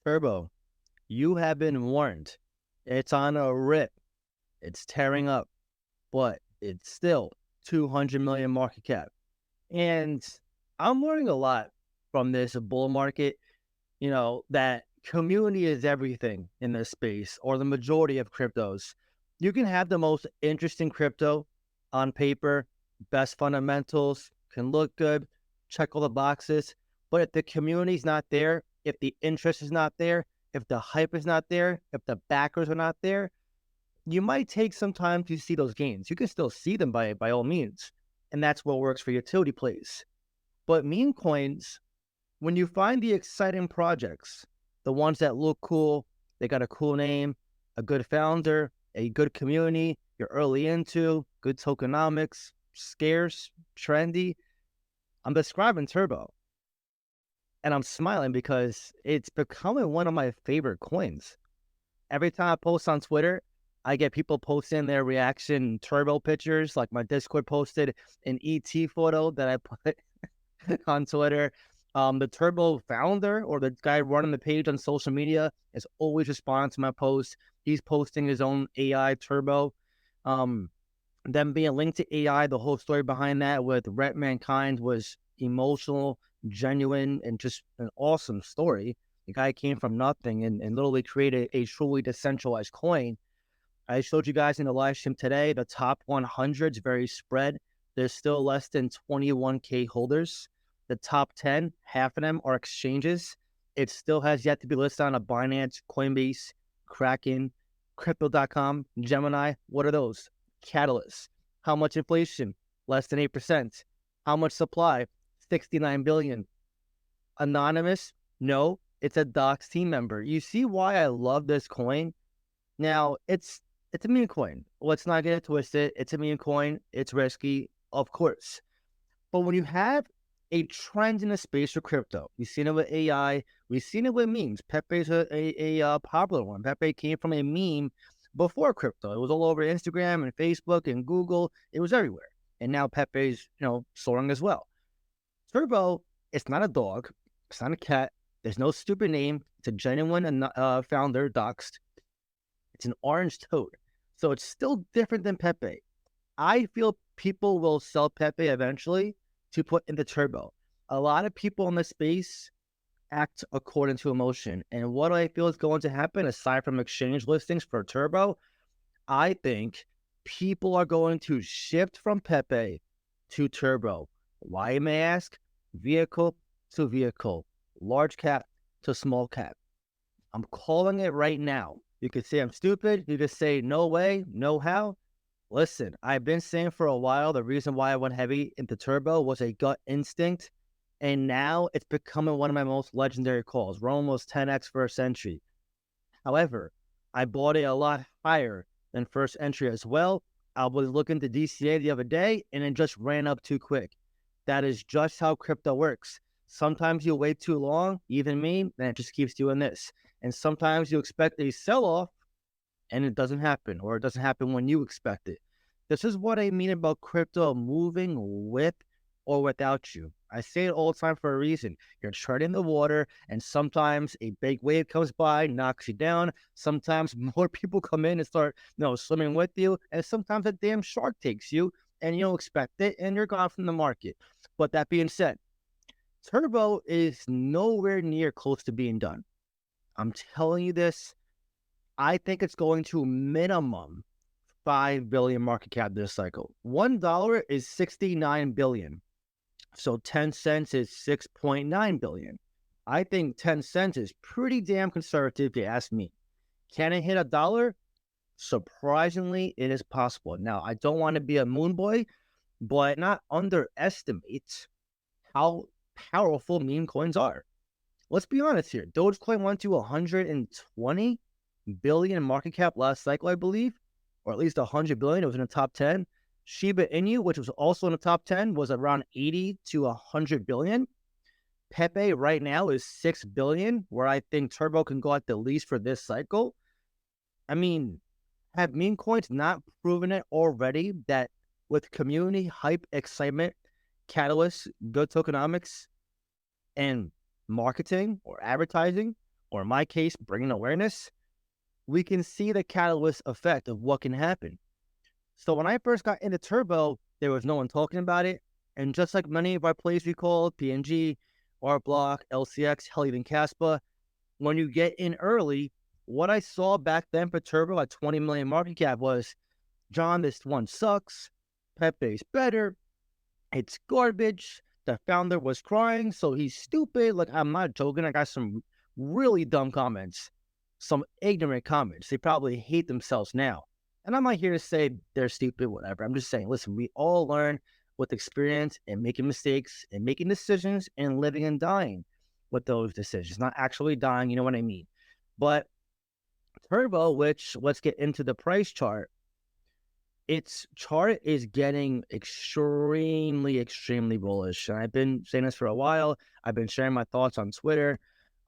Turbo, you have been warned. It's on a rip. It's tearing up, but it's still 200 million market cap. And I'm learning a lot from this bull market, that community is everything in this space, or the majority of cryptos. You can have the most interesting crypto on paper, best fundamentals, can look good, check all the boxes. But if the community is not there, if the interest is not there, if the hype is not there, if the backers are not there, you might take some time to see those gains. You can still see them by all means. And that's what works for utility plays. But meme coins, when you find the exciting projects, the ones that look cool, they got a cool name, a good founder, a good community, you're early into, good tokenomics, scarce, trendy. I'm describing Turbo. And I'm smiling because it's becoming one of my favorite coins. Every time I post on Twitter, I get people posting their reaction Turbo pictures. Like my Discord posted an ET photo that I put on Twitter. The Turbo founder or the guy running the page on social media is always responding to my posts. He's posting his own AI Turbo. Them being linked to AI, the whole story behind that with Rep Mankind was emotional, genuine, and just an awesome story. The guy came from nothing and literally created a truly decentralized coin. I showed you guys in the live stream today, the top 100 is very spread. There's still less than 21K holders. The top 10, half of them are exchanges. It still has yet to be listed on a Binance, Coinbase, Kraken, Crypto.com, Gemini. What are those? Catalyst. How much inflation? Less than 8%. How much supply? 69 billion. Anonymous? No, it's a Docs team member. You see why I love this coin? Now, it's a meme coin. Let's not get it twisted. It's a meme coin. It's risky, of course. But when you have a trend in the space for crypto, we've seen it with AI, we've seen it with memes. Pepe is a popular one. Pepe came from a meme before crypto. It was all over Instagram and Facebook and Google. It was everywhere. And now Pepe's, soaring as well. Turbo, it's not a dog. It's not a cat. There's no stupid name. It's a genuine founder, doxed. It's an orange toad. So it's still different than Pepe. I feel people will sell Pepe eventually to put in the Turbo. A lot of people in the space act according to emotion. And what I feel is going to happen, aside from exchange listings for Turbo, I think people are going to shift from Pepe to Turbo. Why, you may ask? Vehicle to vehicle, large cap to small cap. I'm calling it right now. You could say I'm stupid. You could say no way, no how. Listen, I've been saying for a while the reason why I went heavy into Turbo was a gut instinct. And now it's becoming one of my most legendary calls. We're almost 10x first entry. However, I bought it a lot higher than first entry as well. I was looking to DCA the other day and it just ran up too quick. That is just how crypto works. Sometimes you wait too long, even me, and it just keeps doing this. And sometimes you expect a sell-off and it doesn't happen, or it doesn't happen when you expect it. This is what I mean about crypto moving with or without you. I say it all the time for a reason. You're treading the water, and sometimes a big wave comes by, knocks you down. Sometimes more people come in and start, swimming with you, and sometimes a damn shark takes you, and you don't expect it, and you're gone from the market. But that being said, Turbo is nowhere near close to being done. I'm telling you this. I think it's going to minimum 5 billion market cap this cycle. $1 is 69 billion. So 10 cents is 6.9 billion. I think 10 cents is pretty damn conservative if you ask me. Can it hit $1? Surprisingly, it is possible. Now, I don't want to be a moon boy, but not underestimate how powerful meme coins are. Let's be honest here. Dogecoin went to 120 billion market cap last cycle, I believe, or at least 100 billion. It was in the top 10. Shiba Inu, which was also in the top 10, was around 80 to 100 billion. Pepe right now is 6 billion, where I think Turbo can go at the least for this cycle. I mean, have meme coins not proven it already that with community hype, excitement, catalysts, good tokenomics, and marketing or advertising, or in my case, bringing awareness, we can see the catalyst effect of what can happen. So when I first got into Turbo, there was no one talking about it. And just like many of our plays we called, PNG, Art Block, LCX, hell, even Caspa, when you get in early, what I saw back then for Turbo at 20 million market cap was, John, this one sucks. Pepe's better. It's garbage. The founder was crying, so he's stupid. Like, I'm not joking. I got some really dumb comments, some ignorant comments. They probably hate themselves now. And I'm not here to say they're stupid, whatever. I'm just saying, listen, we all learn with experience and making mistakes and making decisions and living and dying with those decisions, not actually dying. You know what I mean? But Turbo, which let's get into the price chart. Its chart is getting extremely bullish. And I've been saying this for a while. I've been sharing my thoughts on Twitter.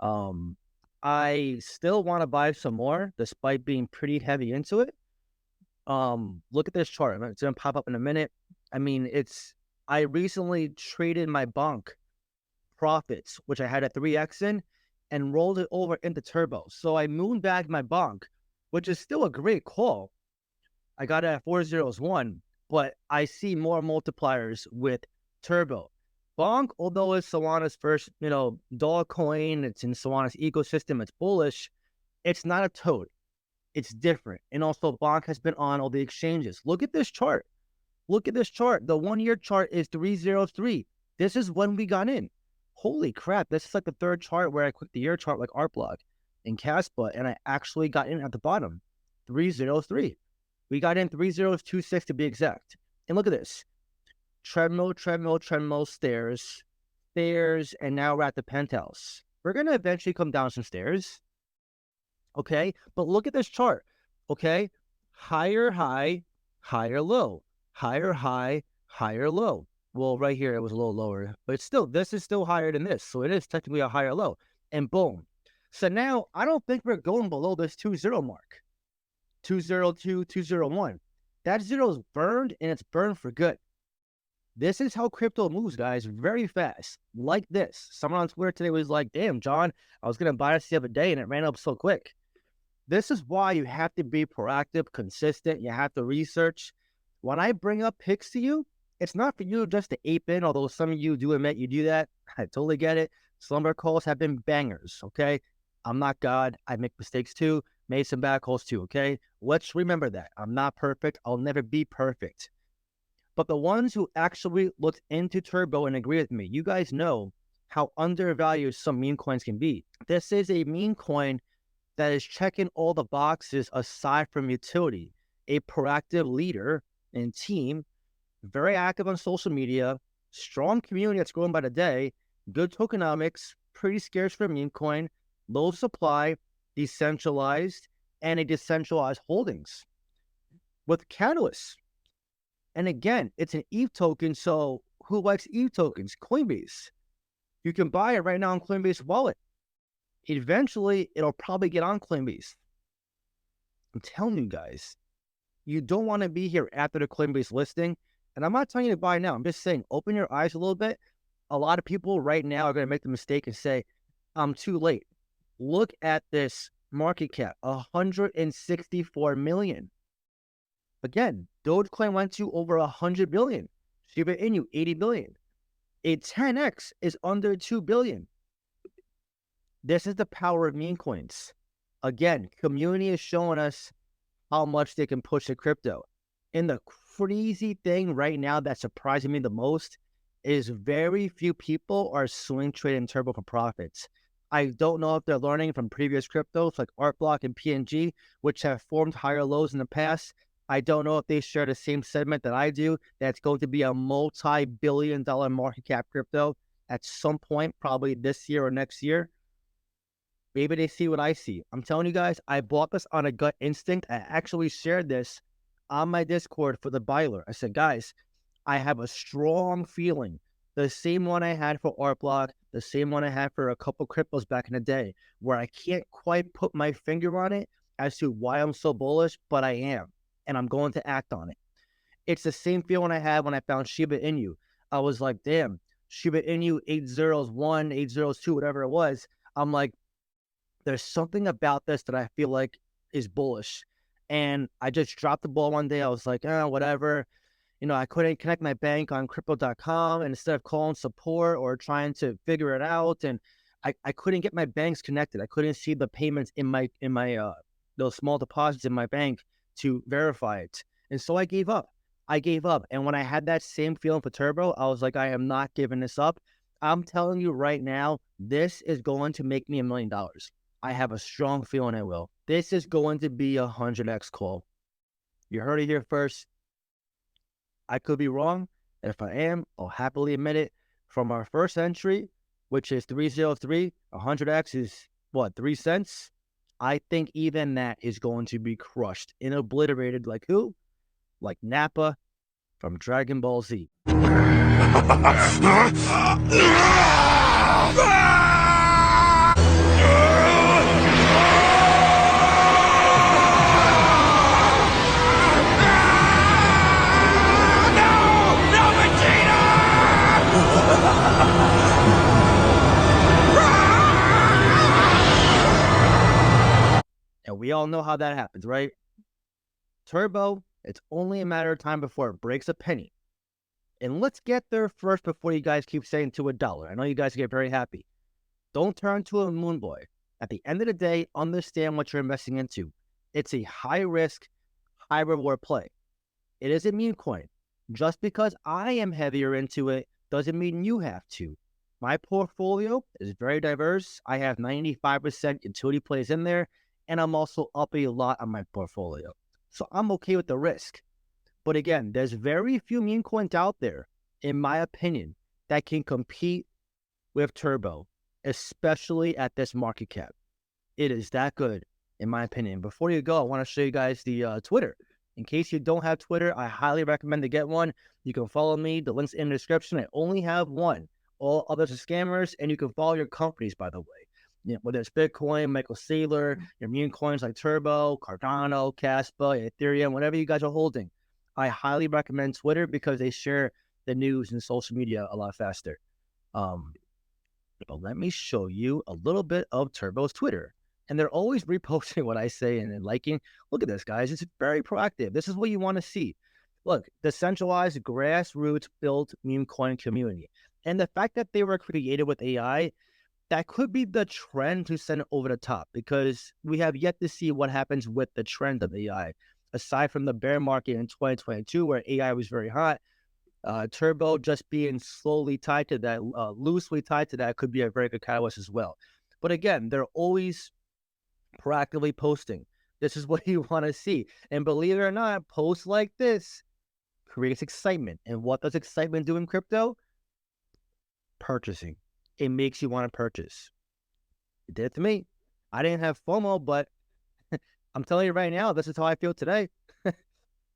I still want to buy some more, despite being pretty heavy into it. Look at this chart. It's going to pop up in a minute. I mean, I recently traded my Bonk profits, which I had a 3X in, and rolled it over into Turbo. So I moonbagged my Bonk, which is still a great call. I got it at 401, but I see more multipliers with Turbo. Bonk, although it's Solana's first, dog coin, it's in Solana's ecosystem, it's bullish, it's not a toad. It's different. And also, Bonk has been on all the exchanges. Look at this chart. Look at this chart. The 1 year chart is 303. This is when we got in. Holy crap. This is like the third chart where I clicked the year chart like Artblock and Caspa, and I actually got in at the bottom. 303. We got in 3026 to be exact. And look at this. Treadmill, stairs, and now we're at the penthouse. We're going to eventually come down some stairs. Okay? But look at this chart. Okay? Higher high, higher low. Higher high, higher low. Well, right here, it was a little lower. But still, this is still higher than this. So it is technically a higher low. And boom. So now, I don't think we're going below this 2-0 mark. 202, 201. That zero is burned, and it's burned for good. This is how crypto moves, guys, very fast. Like this. Someone on Twitter today was like, damn, John, I was going to buy this the other day, and it ran up so quick. This is why you have to be proactive, consistent. You have to research. When I bring up picks to you, it's not for you just to ape in, although some of you do admit you do that. I totally get it. Slumber calls have been bangers, okay? I'm not God. I make mistakes too. Made some bad calls too, okay? Let's remember that. I'm not perfect. I'll never be perfect. But the ones who actually looked into Turbo and agree with me, you guys know how undervalued some meme coins can be. This is a meme coin that is checking all the boxes aside from utility. A proactive leader and team, very active on social media, strong community that's growing by the day, good tokenomics, pretty scarce for a meme coin, low supply, decentralized, and a decentralized holdings with catalysts. And again, it's an ETH token, so who likes ETH tokens? Coinbase. You can buy it right now on Coinbase Wallet. Eventually, it'll probably get on Coinbase. I'm telling you guys, you don't want to be here after the Coinbase listing. And I'm not telling you to buy now. I'm just saying, open your eyes a little bit. A lot of people right now are going to make the mistake and say, I'm too late. Look at this market cap, 164 million. Again, Dogecoin went to over 100 billion. Shiba Inu, 80 billion. A 10x is under 2 billion. This is the power of meme coins. Again, community is showing us how much they can push the crypto. And the crazy thing right now that's surprising me the most is very few people are swing trading Turbo for profits. I don't know if they're learning from previous cryptos like Artblock and PNG, which have formed higher lows in the past. I don't know if they share the same sentiment that I do, that's going to be a multi-billion-dollar market cap crypto at some point, probably this year or next year. Maybe they see what I see. I'm telling you guys, I bought this on a gut instinct. I actually shared this on my Discord for the Byler. I said, guys, I have a strong feeling, the same one I had for Artblock, the same one I had for a couple cryptos back in the day, where I can't quite put my finger on it as to why I'm so bullish, but I am, and I'm going to act on it. It's the same feeling I had when I found Shiba Inu. I was like, damn, Shiba Inu 801, 802, whatever it was. I'm like, There's something about this that I feel like is bullish. And I just dropped the ball one day. I was like, whatever. I couldn't connect my bank on crypto.com, and instead of calling support or trying to figure it out, and I couldn't get my banks connected. I couldn't see the payments in my those small deposits in my bank to verify it. And so I gave up. And when I had that same feeling for Turbo, I was like, I am not giving this up. I'm telling you right now, this is going to make me $1 million. I have a strong feeling it will. This is going to be 100x call. You heard it here first. I could be wrong. And if I am, I'll happily admit it. From our first entry, which is 303, 100x is what, 3 cents? I think even that is going to be crushed and obliterated. Like who? Like Nappa from Dragon Ball Z. And we all know how that happens, right? Turbo, it's only a matter of time before it breaks a penny. And let's get there first before you guys keep saying to $1. I know you guys get very happy. Don't turn to a moon boy. At the end of the day, understand what you're investing into. It's a high risk, high reward play. It is a meme coin. Just because I am heavier into it doesn't mean you have to. My portfolio is very diverse. I have 95% utility plays in there, and I'm also up a lot on my portfolio. So I'm okay with the risk. But again, there's very few meme coins out there, in my opinion, that can compete with Turbo, especially at this market cap. It is that good, in my opinion. Before you go, I want to show you guys the Twitter. In case you don't have Twitter, I highly recommend to get one. You can follow me. The link's in the description. I only have one. All others are scammers, and you can follow your companies, by the way. Whether it's Bitcoin, Michael Saylor, your meme coins like Turbo, Cardano, Caspa, Ethereum, whatever you guys are holding. I highly recommend Twitter because they share the news and social media a lot faster. But let me show you a little bit of Turbo's Twitter. And they're always reposting what I say and liking. Look at this, guys. It's very proactive. This is what you want to see. Look, decentralized, grassroots-built meme coin community. And the fact that they were created with AI, that could be the trend to send it over the top, because we have yet to see what happens with the trend of AI. Aside from the bear market in 2022, where AI was very hot, Turbo just being slowly tied to that, loosely tied to that, could be a very good catalyst as well. But again, they're always proactively posting. This is what you want to see. And believe it or not, posts like this creates excitement. And what does excitement do in crypto? Purchasing. It makes you want to purchase. It did it to me. I didn't have FOMO, but I'm telling you right now, this is how I feel today.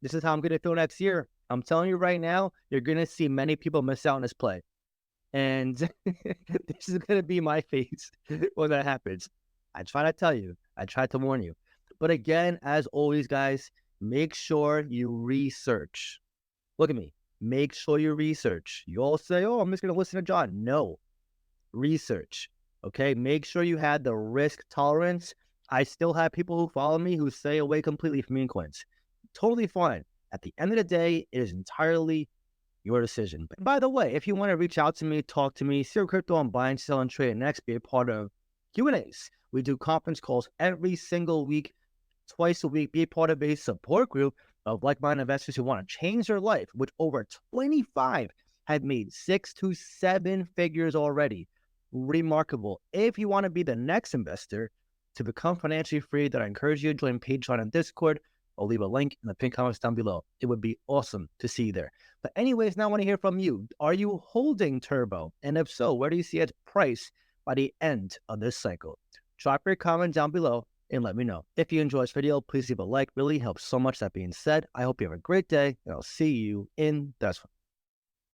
This is how I'm going to feel next year. I'm telling you right now, you're going to see many people miss out on this play. And this is going to be my face when that happens. I try to tell you. I try to warn you. But again, as always, guys, make sure you research. Look at me. Make sure you research. You all say, oh, I'm just going to listen to John. No. Research. Okay? Make sure you had the risk tolerance. I still have people who follow me who stay away completely from meme coins. Totally fine. At the end of the day, it is entirely your decision. But by the way, if you want to reach out to me, talk to me, see crypto on buying, selling, trading next, be a part of Q&As. We do conference calls every single week, twice a week. Be a part of a support group of like-minded investors who want to change their life, which over 25 have made 6 to 7 figures already. Remarkable. If you want to be the next investor to become financially free, that I encourage you to join Patreon and Discord. I'll leave a link in the pinned comments down below. It would be awesome to see you there. But anyways, now I want to hear from you. Are you holding Turbo? And if so, where do you see its price by the end of this cycle? Drop your comment down below and let me know. If you enjoyed this video, please leave a like. Really helps so much. That being said, I hope you have a great day, and I'll see you in the next one.